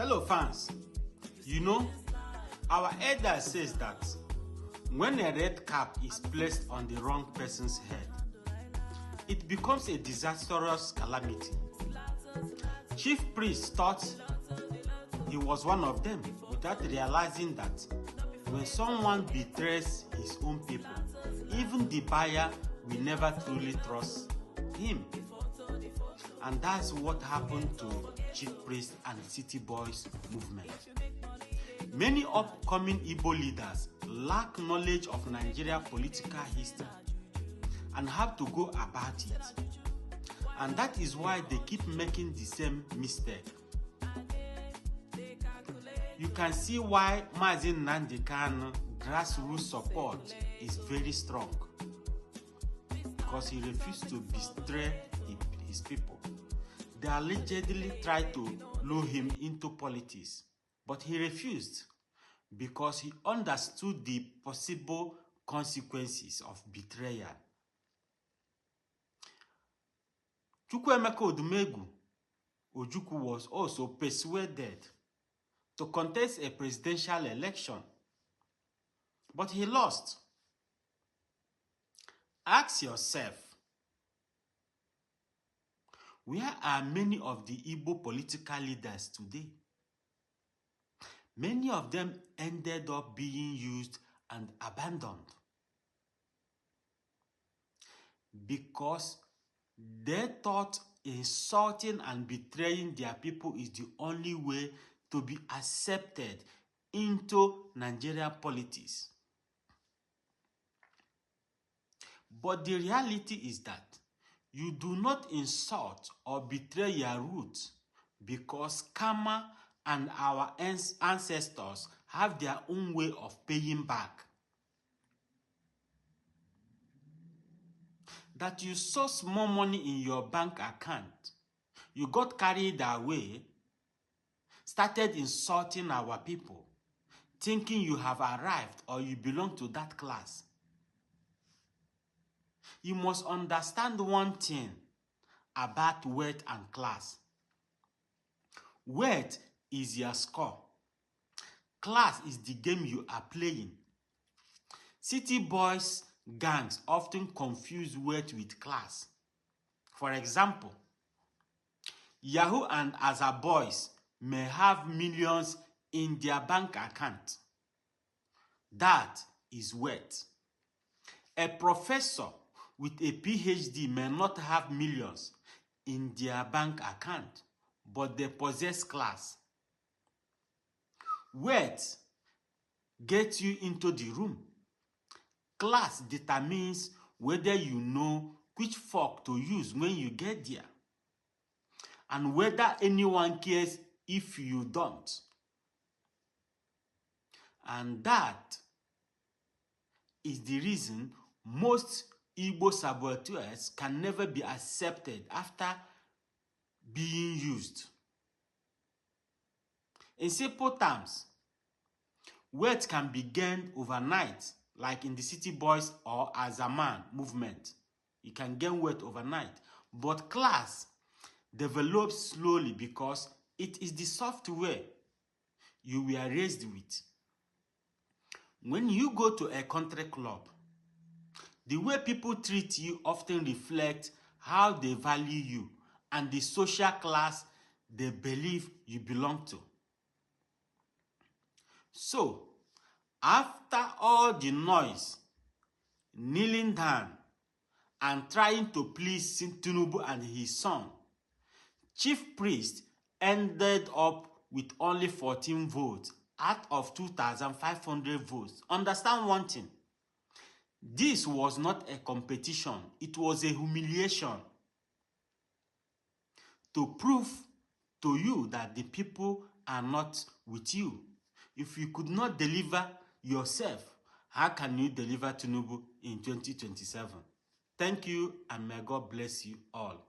Hello fans, our elder says that when a red cap is placed on the wrong person's head, it becomes a disastrous calamity. Chief priest thought he was one of them without realizing that when someone betrays his own people, even the buyer will never truly trust him. And that's what happened to Chief Priest and City Boys movement. Many upcoming Igbo leaders lack knowledge of Nigeria political history and have to go about it. And that is why they keep making the same mistake. You can see why Mazin Nnamdi Kanu grassroots support is very strong, because he refused to betray his people. They allegedly tried to lure him into politics, but he refused because he understood the possible consequences of betrayal. Chukwuemeka Odumegwu Ojukwu was also persuaded to contest a presidential election, but he lost. Ask yourself, where are many of the Igbo political leaders today? Many of them ended up being used and abandoned because they thought insulting and betraying their people is the only way to be accepted into Nigerian politics. But the reality is that you do not insult or betray your roots, because karma and our ancestors have their own way of paying back. That you saw small money in your bank account, you got carried away, started insulting our people, thinking you have arrived or you belong to that class. You must understand one thing about wealth and class. Wealth is your score. Class is the game you are playing. City boys gangs often confuse wealth with class. For example, Yahoo and Aza boys may have millions in their bank account. That is wealth. A professor with a PhD may not have millions in their bank account, but they possess class. Wealth gets you into the room. Class determines whether you know which fork to use when you get there, and whether anyone cares if you don't. And that is the reason most Igbo saboteurs can never be accepted after being used. In simple terms, wealth can be gained overnight, like in the City Boys or as a man movement. You can gain wealth overnight. But class develops slowly because it is the software you were raised with. When you go to a country club, the way people treat you often reflects how they value you and the social class they believe you belong to. So, after all the noise, kneeling down, and trying to please Tinubu and his son, Chief Priest ended up with only 14 votes out of 2,500 votes. Understand one thing. This was not a competition. It was a humiliation to prove to you that the people are not with you. If you could not deliver yourself, how can you deliver Tinubu in 2027? Thank you, and may God bless you all.